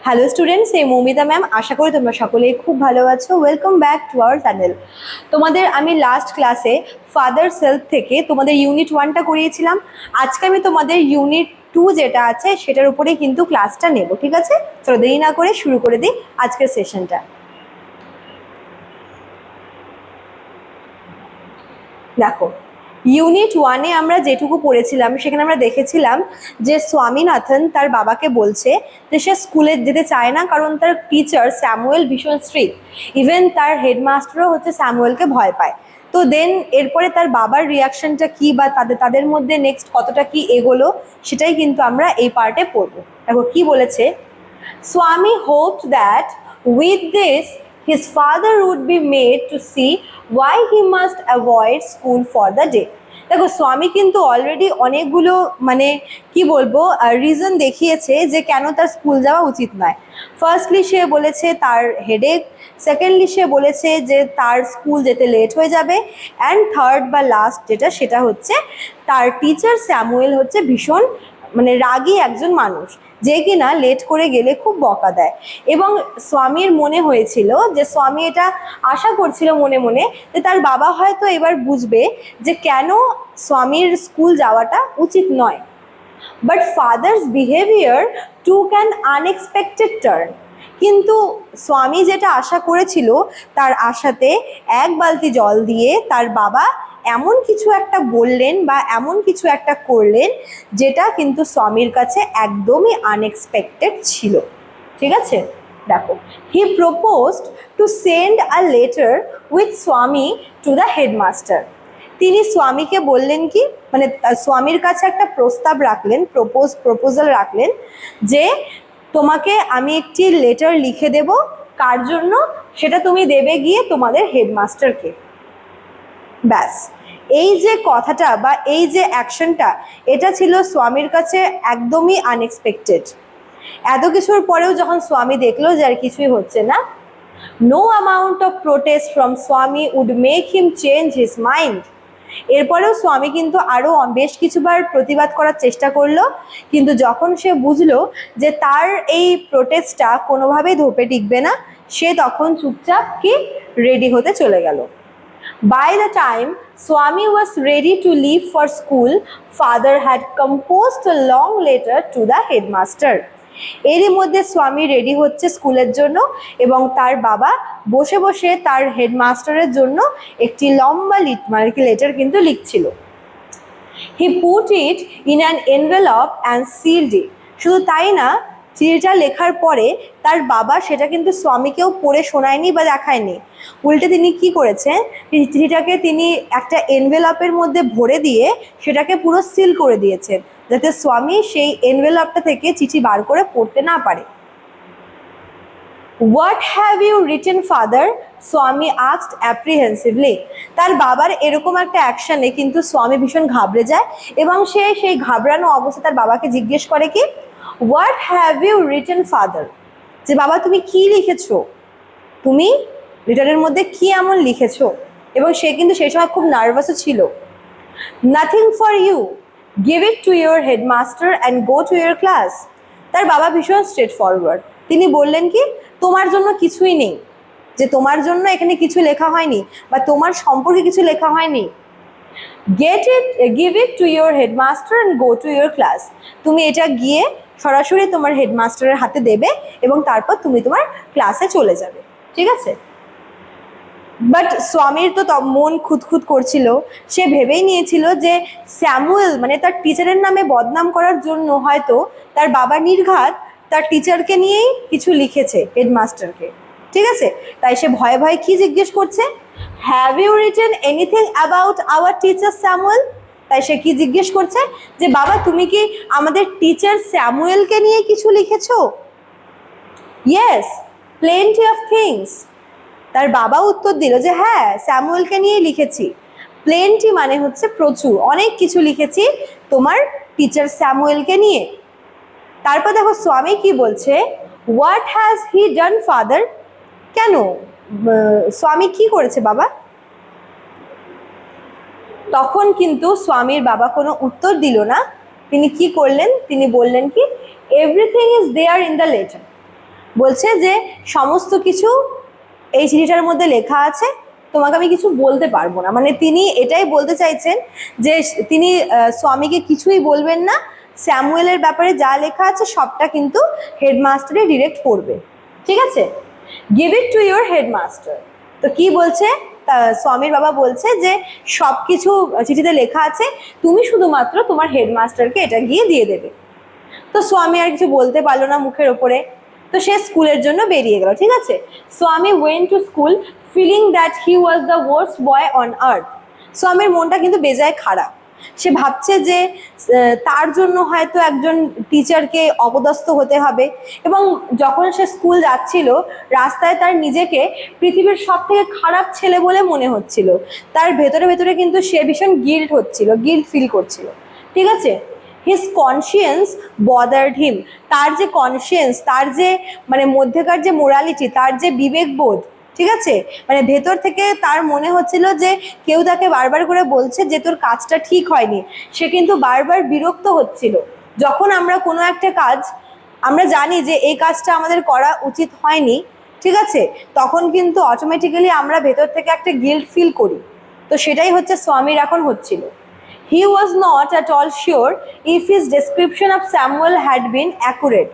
Hello students, এই Moumita ma'am. আশা করি তোমরা সকলেই খুব ভালো আছো। Welcome back to our channel. তোমাদের আমি লাস্ট ক্লাসে ফাদার সেলফ থেকে তোমাদের ইউনিট 1টা করিয়েছিলাম। আজকে আমি তোমাদের ইউনিট 2 যেটা আছে সেটার উপরেই কিন্তু ক্লাসটা নেব, ঠিক আছে? চলো দেরি না করে শুরু করে দিই আজকের সেশনটা। দেখো, ইউনিট 1-এ আমরা যেটুকু পড়েছিলাম সেখানে আমরা দেখেছিলাম যে স্বামীনাথন তার বাবাকে বলছে যে সে স্কুলে যেতে চায় না, কারণ তার টিচার স্যামুয়েল ভীষণ স্ট্রিক্ট। ইভেন তার হেডমাস্টারও হচ্ছে স্যামুয়েলকে ভয় পায়। তো দেন এরপরে তার বাবার রিয়াকশনটা কি বা তাদের মধ্যে নেক্সট কতটা কি এগোলো সেটাই কিন্তু আমরা এই পার্টে পড়বো। দেখো কি বলেছে, Swami hoped that with this his father would be made to see why he must avoid school for the day. দেখো, স্বামী কিন্তু অলরেডি অনেকগুলো মানে কি বলবো রিজন দেখিয়েছে যে কেন তার স্কুল যাওয়া উচিত নয়। ফার্স্টলি সে বলেছে তার হেডেক, সেকেন্ডলি সে বলেছে যে তার স্কুল যেতে লেট হয়ে যাবে, অ্যান্ড থার্ড বা লাস্ট যেটা সেটা হচ্ছে তার টিচার স্যামুয়েল হচ্ছে ভীষণ মানে রাগী একজন মানুষ, যে কিনা লেট করে গেলে খুব বকা দেয়। এবং স্বামীর মনে হয়েছিল যে স্বামী এটা আশা করছিল মনে মনে যে তার বাবা হয়তো এবার বুঝবে যে কেন স্বামীর স্কুল যাওয়াটা উচিত নয়। But father's behaviour took an unexpected turn. কিন্তু স্বামী যেটা আশা করেছিল তার আশাতে এক বালতি জল দিয়ে তার বাবা এমন কিছু একটা বললেন বা এমন কিছু একটা করলেন যেটা কিন্তু স্বামীর কাছে একদমই আনএক্সপেক্টেড ছিল। ঠিক আছে, দেখো, he proposed to send a letter with স্বামী টু দ্য হেডমাস্টার। তিনি স্বামীকে বললেন কি, মানে স্বামীর কাছে একটা প্রস্তাব রাখলেন, প্রপোজাল রাখলেন যে তোমাকে আমি একটি লেটার লিখে দেব। কার জন্য? সেটা তুমি দেবে গিয়ে তোমাদের হেডমাস্টারকে। ব্যাস, এই যে কথাটা বা এই যে অ্যাকশনটা, এটা ছিল স্বামীর কাছে একদমই আনএক্সপেক্টেড। এত কিছুর পরেও যখন স্বামী দেখলো যে আর কিছুই হচ্ছে না, no amount of protest from স্বামী would make him change his mind. এরপরেও স্বামী কিন্তু আরও বেশ কিছুবার প্রতিবাদ করার চেষ্টা করলো, কিন্তু যখন সে বুঝলো যে তার এই প্রোটেস্টটা কোনোভাবেই ধোপে টিকবে না, সে তখন চুপচাপ কি রেডি হতে চলে গেল। By the time Swami was ready to leave for school, father had composed a long letter to the headmaster. এরই মধ্যে স্বামী রেডি হচ্ছে স্কুলের জন্য এবং তার বাবা বসে বসে তার হেডমাস্টারের জন্য একটি লম্বা লেটার কিন্তু লিখছিল। He put it in an envelope and sealed it. শুধু তাই না, চিঠিটা লেখার পরে তার বাবা সেটা কিন্তু স্বামীকেও পড়ে শোনায়নি বা দেখায়নি। উল্টে তিনি কি করেছেন, চিঠিটাকে তিনি একটা এনভেলপের মধ্যে ভরে দিয়ে সেটাকে পুরো সিল করে দিয়েছেন, যাতে স্বামী সেই এনভেলপটা থেকে চিঠি বার করে পড়তে না পারে। What have you written father? Swami asked apprehensively. তার বাবার এরকম একটা অ্যাকশনে কিন্তু স্বামী ভীষণ ঘাবড়ে যায় এবং সে সেই ঘাবড়ানো অবস্থা তার বাবাকে জিজ্ঞেস করে কি, what have you written father? যে বাবা তুমি কি লিখেছো, তুমি লেটারের মধ্যে কি এমন লিখেছো? এবং সে কিন্তু সেই সময় খুব নার্ভাসও ছিল। Nothing for you, give it to your headmaster and go to your class. তার বাবা ভীষণ স্ট্রেট ফরওয়ার্ড। তিনি বললেন কি, তোমার জন্য কিছুই নেই, যে তোমার জন্য এখানে কিছু লেখা হয়নি বা তোমার সম্পর্কে কিছু লেখা হয়নি। Give it to your headmaster and go to your class. তুমি এটা গিয়ে সরাসরি তোমার হেডমাস্টারের হাতে দেবে এবং তারপর তুমি তোমার ক্লাসে চলে যাবে, ঠিক আছে? বাট স্বামীর তো মন খুঁতখুত করছিল। সে ভেবেই নিয়েছিল যে স্যামুয়েল মানে তার টিচারের নামে বদনাম করার জন্য হয়তো তার বাবা নির্ঘাত তার টিচারকে নিয়েই কিছু লিখেছে হেডমাস্টারকে, ঠিক আছে? তাই সে ভয়ে ভয়ে কি জিজ্ঞেস করছে, have you written anything about our teacher Samuel? তাই সে কি জিজ্ঞেস করছে যে বাবা তুমি কি আমাদের টিচার স্যামুয়েলকে নিয়ে কিছু লিখেছো? Yes, plenty of things. তার বাবা উত্তর দিল যে হ্যাঁ, স্যামুয়েলকে নিয়ে লিখেছি। প্লেন্টি মানে হচ্ছে প্রচুর, অনেক কিছু লিখেছি তোমার টিচার স্যামুয়েলকে নিয়ে। তারপর দেখো স্বামী কি বলছে, what has he done father? কেন, স্বামী কি করেছে বাবা? তখন কিন্তু স্বামীর বাবা কোনো উত্তর দিল না। তিনি কি করলেন, তিনি বললেন কি, everything is there in the letter. বলছে যে সমস্ত কিছু এই চিঠিটার মধ্যে লেখা আছে, তোমাকে আমি কিছু বলতে পারবো না। মানে তিনি এটাই বলতে চাইছেন যে তিনি স্বামীকে কিছুই বলবেন না, স্যামুয়েলের ব্যাপারে যা লেখা আছে সবটা কিন্তু হেডমাস্টারে ডিরেক্ট করবে, ঠিক আছে? Give it to your headmaster. তো কি বলছে, স্বামীর বাবা বলছে যে সব কিছু চিঠিতে লেখা আছে, তুমি শুধুমাত্র তোমার হেডমাস্টারকে এটা গিয়ে দিয়ে দেবে। তো স্বামী আর কিছু বলতে পারলো না মুখের ওপরে, তো সে স্কুলের জন্য বেরিয়ে গেল, ঠিক আছে? Swami went to school feeling that he was the worst boy on earth. স্বামীর মনটা কিন্তু বেজায় খারাপ। সে ভাবছে যে তার জন্য হয়তো একজন টিচারকে অপদস্থ হতে হবে, এবং যখন সে স্কুল যাচ্ছিল রাস্তায় তার নিজেকে পৃথিবীর সব থেকে খারাপ ছেলে বলে মনে হচ্ছিল। তার ভেতরে ভেতরে কিন্তু সে ভীষণ গিল্ট ফিল করছিল, ঠিক আছে? হিজ কনসিয়েন্স বদার্ড হিম। তার যে কনসিয়েন্স, তার যে মানে মধ্যেকার যে মোরালিটি, তার যে বিবেকবোধ, ঠিক আছে, মানে ভেতর থেকে তার মনে হচ্ছিল যে কেউ তাকে বারবার করে বলছে যে তোর কাজটা ঠিক হয়নি। সে কিন্তু বারবার বিরক্ত হচ্ছিল। যখন আমরা কোনো একটা কাজ আমরা জানি যে এই কাজটা আমাদের করা উচিত হয়নি, ঠিক আছে, তখন কিন্তু অটোমেটিক্যালি আমরা ভেতর থেকে একটা গিল্ট ফিল করি। তো সেটাই হচ্ছে স্বামীর এখন হচ্ছিল। He was not at all sure if his description of Samuel had been accurate.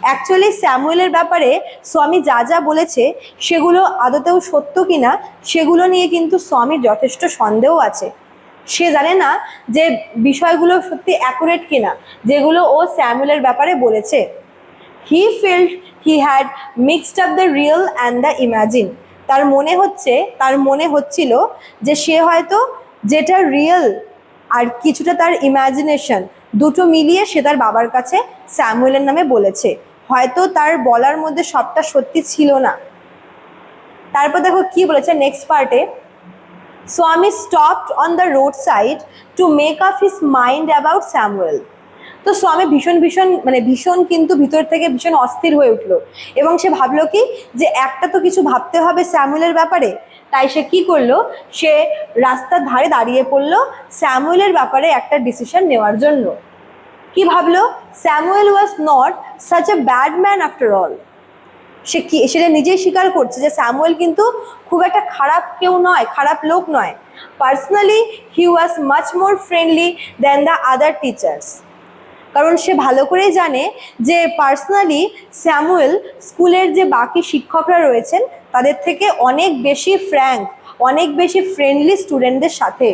Actually স্যামুয়েলের ব্যাপারে স্বামী যা যা বলেছে সেগুলো আদতেও সত্য কিনা সেগুলো নিয়ে কিন্তু স্বামীর যথেষ্ট সন্দেহ আছে। সে জানে না যে বিষয়গুলো সত্যি অ্যাকুরেট কিনা যেগুলো ও স্যামুয়েলের ব্যাপারে বলেছে। He felt he had mixed up the real and the imagine. তার মনে হচ্ছিল যে সে হয়তো যেটা রিয়েল আর কিছুটা তার ইমাজিনেশন, দুটো মিলিয়ে সে তার বাবার কাছে স্যামুয়েলের নামে বলেছে। হয়তো তার বলার মধ্যে সবটা সত্যি ছিল না। তারপর দেখো কি বলেছে নেক্সট পার্টে, স্বামী stopped on the road side to make up his mind about Samuel. তো স্বামী ভীষণ কিন্তু ভিতর থেকে ভীষণ অস্থির হয়ে উঠলো, এবং সে ভাবলো কি যে একটা তো কিছু ভাবতে হবে স্যামুয়েলের ব্যাপারে। তাই সে কি করলো, সে রাস্তার ধারে দাঁড়িয়ে পড়লো স্যামুয়েলের ব্যাপারে একটা ডিসিশন নেওয়ার জন্য। কি ভাবলো, Samuel was not such a bad man after all. সেটা নিজেই স্বীকার করছে যে স্যামুয়েল কিন্তু খুব একটা খারাপ কেউ নয়, খারাপ লোক নয়। Personally he was much more friendly than the other teachers. কারণ সে ভালো করেই জানে যে পার্সোনালি স্যামুয়েল স্কুলের যে বাকি শিক্ষকরা রয়েছেন তাদের থেকে অনেক বেশি ফ্র্যাঙ্ক, অনেক বেশি ফ্রেন্ডলি স্টুডেন্টদের সাথে।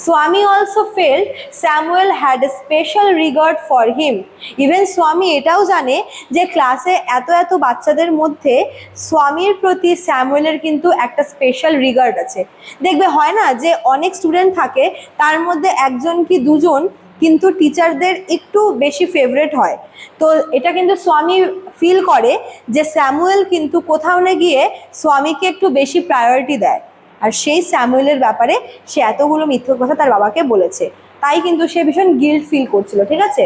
স্বামী also felt Samuel had a special regard for him. Even স্বামী এটাও জানে যে ক্লাসে এত বাচ্চাদের মধ্যে স্বামীর প্রতি স্যামুয়েলের কিন্তু একটা স্পেশাল রিগার্ড আছে। দেখবে হয় না যে অনেক স্টুডেন্ট থাকে, তার মধ্যে একজন কি দুজন কিন্তু টিচারদের একটু বেশি ফেভারেট হয়। তো এটা কিন্তু স্বামী ফিল করে যে স্যামুয়েল কিন্তু কোথাও না গিয়ে স্বামীকে একটু বেশি প্রায়োরিটি দেয়, আর সেই স্যামুয়েলের ব্যাপারে সে এতগুলো মিথ্যে কথা তার বাবাকে বলেছে। তাই কিন্তু সে ভীষণ গিল্ট ফিল করছিল, ঠিক আছে?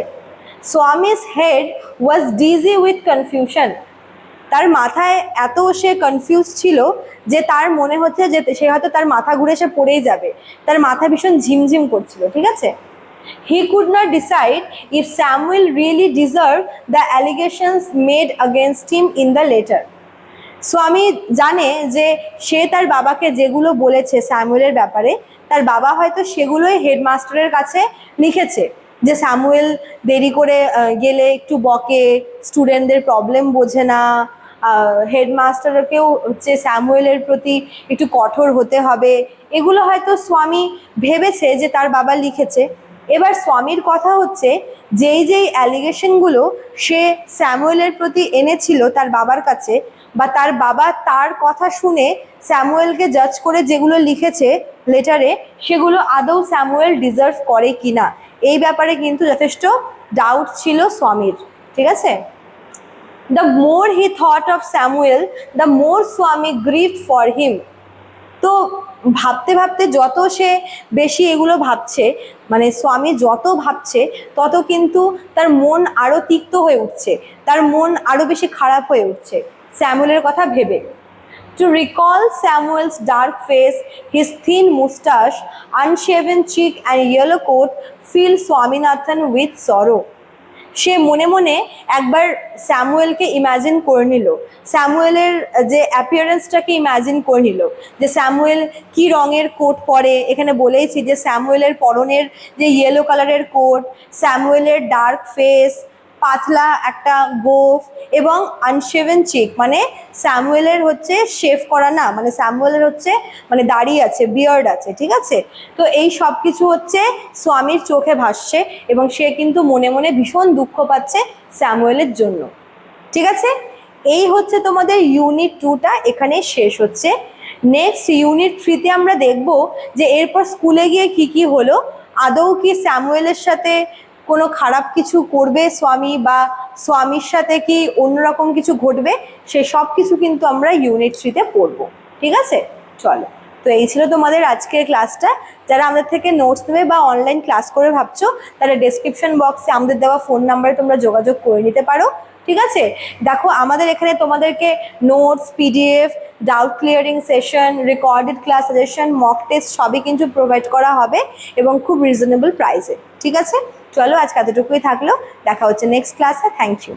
Swami's head was dizzy with confusion. তার মাথায় এত সে কনফিউজ ছিল যে তার মনে হচ্ছে যে সে হয়তো তার মাথা ঘুরে সে পড়েই যাবে। তার মাথা ভীষণ ঝিমঝিম করছিল, ঠিক আছে? He could not decide if Samuel really deserved the allegations made against him in the letter. স্বামী জানে যে সে তার বাবাকে যেগুলো বলেছে স্যামুয়েলের ব্যাপারে, তার বাবা হয়তো সেগুলোই হেডমাস্টারের কাছে লিখেছে, যে স্যামুয়েল দেরি করে গেলে একটু বকে, স্টুডেন্টদের প্রবলেম বোঝে না, হেডমাস্টারকেও হচ্ছে স্যামুয়েলের প্রতি একটু কঠোর হতে হবে। এগুলো হয়তো স্বামী ভেবেছে যে তার বাবা লিখেছে। এবার স্বামীর কথা হচ্ছে যেই অ্যালিগেশনগুলো সে স্যামুয়েলের প্রতি এনেছিল তার বাবার কাছে, বা তার বাবা তার কথা শুনে স্যামুয়েলকে জাজ করে যেগুলো লিখেছে লেটারে, সেগুলো আদৌ স্যামুয়েল ডিজার্ভ করে কিনা এই ব্যাপারে কিন্তু যথেষ্ট ডাউট ছিল স্বামীর, ঠিক আছে? The more he thought of Samuel the more স্বামী গ্রিভড ফর হিম। তো ভাবতে ভাবতে যত সে বেশি এগুলো ভাবছে, মানে স্বামী যত ভাবছে তত কিন্তু তার মন আরও তিক্ত হয়ে উঠছে, তার মন আরও বেশি খারাপ হয়ে উঠছে স্যামুয়েলের কথা ভেবে। To recall Samuel's dark face, his thin moustache, unshaven cheek and yellow coat filled Swaminathan with sorrow. সে মনে মনে একবার স্যামুয়েলকে ইমাজিন করে নিল, স্যামুয়েলের যে অ্যাপিয়ারেন্সটাকে ইমাজিন করে নিল, যে স্যামুয়েল কি রঙের কোট পরে। এখানে বলেইছি যে স্যামুয়েলের পরনের যে ইয়েলো কালারের কোট, স্যামুয়েলের ডার্ক ফেস, পাতলা একটা গোফ এবং আনশেভেন চিক, মানে স্যামুয়েলের হচ্ছে শেভ করা না, মানে স্যামুয়েলের হচ্ছে মানে দাড়ি আছে, বিয়ার্ড আছে, ঠিক আছে। তো এই সব কিছু হচ্ছে স্বামীর চোখে ভাসছে এবং সে কিন্তু মনে মনে ভীষণ দুঃখ পাচ্ছে স্যামুয়েলের জন্য, ঠিক আছে। এই হচ্ছে তোমাদের ইউনিট 2টা এখানে শেষ হচ্ছে। নেক্সট ইউনিট 3তে আমরা দেখব যে এরপর স্কুলে গিয়ে কি কি হলো, আদৌ কি স্যামুয়েলের সাথে কোনো খারাপ কিছু করবে স্বামী, বা স্বামীর সাথে কি অন্যরকম কিছু ঘটবে, সে সব কিছু কিন্তু আমরা ইউনিট 3তে পড়বো, ঠিক আছে। চলো, তো এই ছিল তোমাদের আজকের ক্লাসটা। যারা আমাদের থেকে নোটস নেবে বা অনলাইন ক্লাস করে ভাবছো, তারা ডেসক্রিপশন বক্সে আমাদের দেওয়া ফোন নাম্বারে তোমরা যোগাযোগ করে নিতে পারো, ঠিক আছে। দেখো, আমাদের এখানে তোমাদেরকে notes, PDF, doubt clearing session, recorded class suggestion, mock test সবই কিন্তু প্রোভাইড করা হবে এবং খুব রিজনেবল প্রাইসে, ঠিক আছে। চলো, আজকে এতটুকুই থাকলো, দেখা হচ্ছে নেক্সট ক্লাসে। Thank you.